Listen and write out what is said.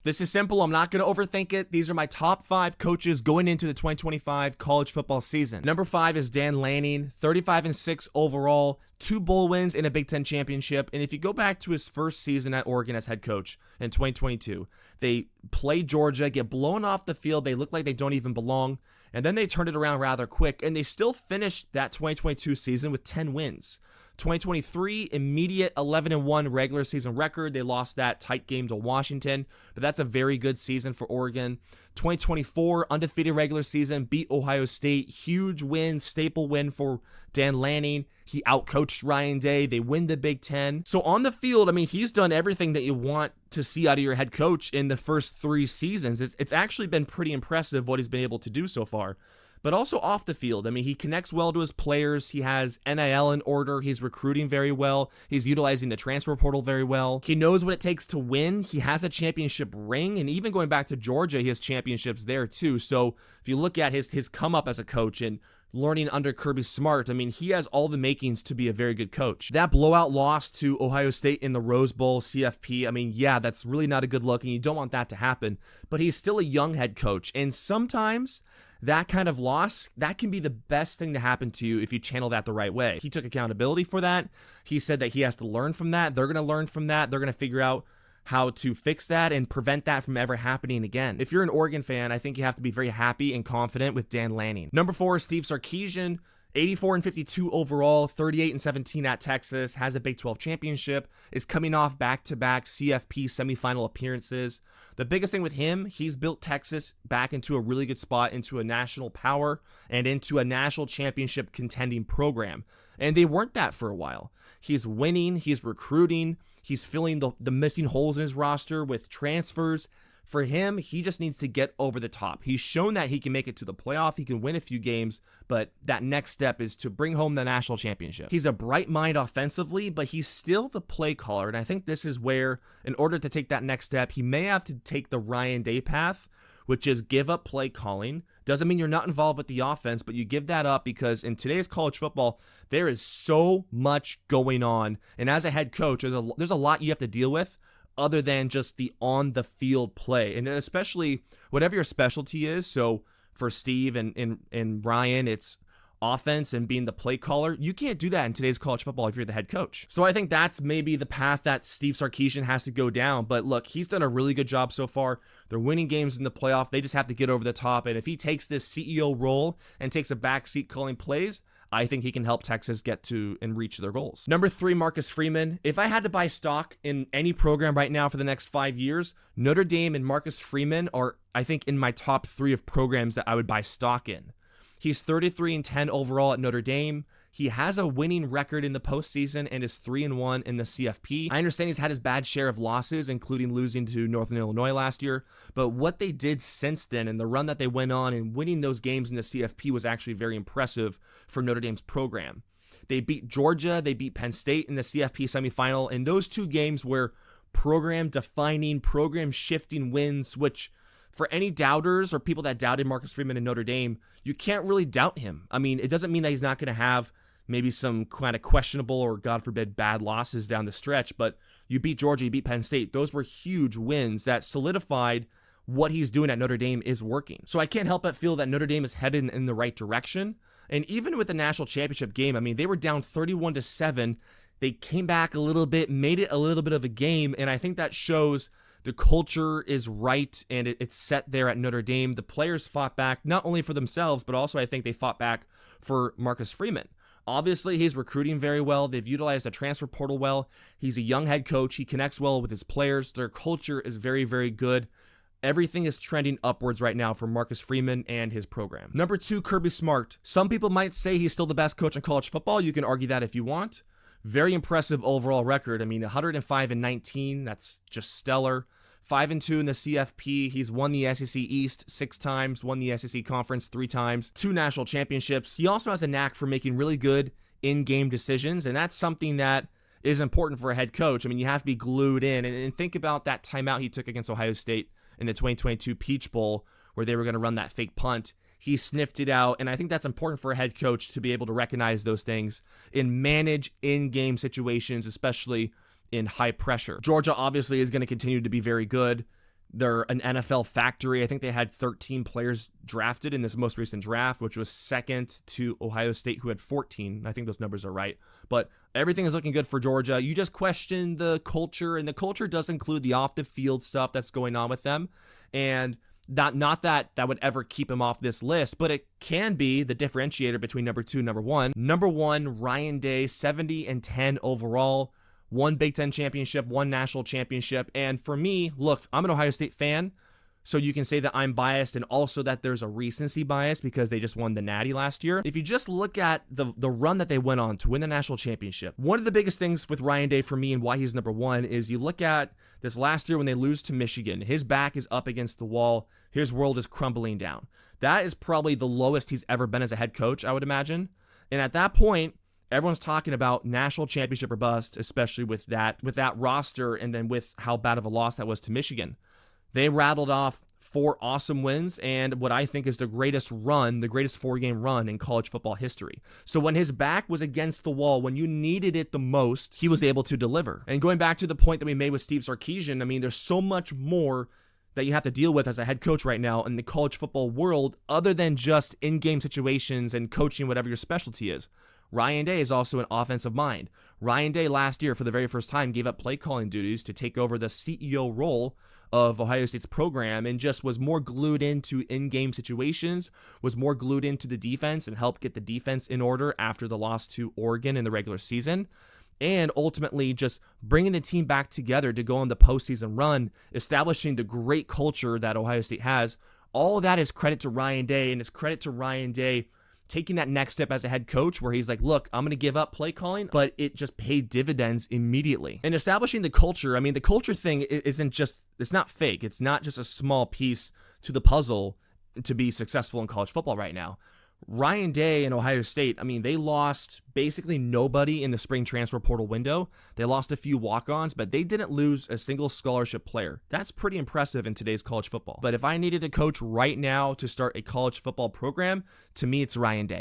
This is simple. I'm not going to overthink it. These are my top 5 coaches going into the 2025 college football season. Number 5 is Dan Lanning, 35-6 overall, 2 bowl wins and a Big Ten championship. And if you go back to his first season at Oregon as head coach in 2022, they play Georgia, get blown off the field. They look like they don't even belong. And then they turned it around rather quick, and they still finished that 2022 season with 10 wins. 2023, immediate 11-1 regular season record. They lost that tight game to Washington, but that's a very good season for Oregon. 2024, undefeated regular season, beat Ohio State. Huge win, staple win for Dan Lanning. He outcoached Ryan Day. They win the Big Ten. So on the field, I mean, he's done everything that you want to see out of your head coach in the first 3 seasons. It's actually been pretty impressive what he's been able to do so far. But also off the field, I mean, he connects well to his players. He has NIL in order. He's recruiting very well. He's utilizing the transfer portal very well. He knows what it takes to win. He has a championship ring, and even going back to Georgia, he has championships there too. So if you look at his come up as a coach and learning under Kirby Smart, I mean, he has all the makings to be a very good coach. That blowout loss to Ohio State in the Rose Bowl, CFP, I mean, yeah, that's really not a good look, and you don't want that to happen. But he's still a young head coach, and sometimes that kind of loss, that can be the best thing to happen to you if you channel that the right way. He took accountability for that. He said that he has to learn from that. They're going to learn from that. They're going to figure out how to fix that and prevent that from ever happening again. If you're an Oregon fan, I think you have to be very happy and confident with Dan Lanning. Number 4 is Steve Sarkisian. 84-52 overall, 38-17 at Texas, has a Big 12 championship, is coming off back-to-back CFP semifinal appearances. The biggest thing with him, he's built Texas back into a really good spot, into a national power, and into a national championship contending program. And they weren't that for a while. He's winning, he's recruiting, he's filling the missing holes in his roster with transfers. For him, he just needs to get over the top. He's shown that he can make it to the playoff. He can win a few games, but that next step is to bring home the national championship. He's a bright mind offensively, but he's still the play caller, and I think this is where, in order to take that next step, he may have to take the Ryan Day path, which is give up play calling. Doesn't mean you're not involved with the offense, but you give that up because in today's college football, there is so much going on, and as a head coach, there's a lot you have to deal with other than just the on-the-field play. And especially whatever your specialty is, so for Steve and Ryan, it's offense and being the play caller. You can't do that in today's college football if you're the head coach. So I think that's maybe the path that Steve Sarkisian has to go down. But look, he's done a really good job so far. They're winning games in the playoff. They just have to get over the top. And if he takes this CEO role and takes a backseat calling plays, I think he can help Texas get to and reach their goals. Number 3, Marcus Freeman. If I had to buy stock in any program right now for the next 5 years, Notre Dame and Marcus Freeman are, I think, in my top 3 of programs that I would buy stock in. He's 33-10 overall at Notre Dame. He has a winning record in the postseason and is 3-1 in the CFP. I understand he's had his bad share of losses, including losing to Northern Illinois last year, but what they did since then and the run that they went on and winning those games in the CFP was actually very impressive for Notre Dame's program. They beat Georgia, they beat Penn State in the CFP semifinal, and those 2 games were program-defining, program-shifting wins, which for any doubters or people that doubted Marcus Freeman in Notre Dame, you can't really doubt him. I mean, it doesn't mean that he's not going to have maybe some kind of questionable or, God forbid, bad losses down the stretch, but you beat Georgia, you beat Penn State. Those were huge wins that solidified what he's doing at Notre Dame is working. So I can't help but feel that Notre Dame is headed in the right direction. And even with the national championship game, I mean, they were down 31-7. They came back a little bit, made it a little bit of a game, and I think that shows the culture is right, and it's set there at Notre Dame. The players fought back, not only for themselves, but also I think they fought back for Marcus Freeman. Obviously, he's recruiting very well. They've utilized the transfer portal well. He's a young head coach. He connects well with his players. Their culture is very, very good. Everything is trending upwards right now for Marcus Freeman and his program. Number 2, Kirby Smart. Some people might say he's still the best coach in college football. You can argue that if you want. Very impressive overall record. I mean, 105-19, that's just stellar. 5-2 in the CFP. He's won the SEC East 6 times, won the SEC Conference 3 times, 2 national championships. He also has a knack for making really good in-game decisions, and that's something that is important for a head coach. I mean, you have to be glued in, and think about that timeout he took against Ohio State in the 2022 Peach Bowl where they were going to run that fake punt. He sniffed it out, and I think that's important for a head coach to be able to recognize those things and manage in-game situations, especially in high pressure. Georgia obviously is going to continue to be very good. They're an NFL factory. I think they had 13 players drafted in this most recent draft, which was second to Ohio State, who had 14. I think those numbers are right. But everything is looking good for Georgia. You just question the culture, and the culture does include the off-the-field stuff that's going on with them. And not that would ever keep him off this list, but it can be the differentiator between number 2 and number 1. Number 1, Ryan Day, 70-10 overall. 1 Big Ten championship, 1 national championship. And for me, look, I'm an Ohio State fan, so you can say that I'm biased and also that there's a recency bias because they just won the Natty last year. If you just look at the run that they went on to win the national championship, one of the biggest things with Ryan Day for me and why he's number 1 is you look at this last year when they lose to Michigan. His back is up against the wall. His world is crumbling down. That is probably the lowest he's ever been as a head coach, I would imagine. And at that point, everyone's talking about national championship or bust, especially with that roster and then with how bad of a loss that was to Michigan. They rattled off 4 awesome wins and what I think is the greatest 4-game run in college football history. So when his back was against the wall, when you needed it the most, he was able to deliver. And going back to the point that we made with Steve Sarkisian, I mean, there's so much more that you have to deal with as a head coach right now in the college football world other than just in-game situations and coaching whatever your specialty is. Ryan Day is also an offensive mind. Ryan Day last year, for the very first time, gave up play calling duties to take over the CEO role of Ohio State's program and just was more glued into in-game situations, was more glued into the defense and helped get the defense in order after the loss to Oregon in the regular season. And ultimately just bringing the team back together to go on the postseason run, establishing the great culture that Ohio State has. All of that is credit to Ryan Day, and it's credit to Ryan Day taking that next step as a head coach where he's like, look, I'm going to give up play calling, but it just paid dividends immediately. And establishing the culture, I mean, the culture thing it's not fake. It's not just a small piece to the puzzle to be successful in college football right now. Ryan Day and Ohio State, I mean, they lost basically nobody in the spring transfer portal window. They lost a few walk-ons, but they didn't lose a single scholarship player. That's pretty impressive in today's college football. But if I needed a coach right now to start a college football program, to me, it's Ryan Day.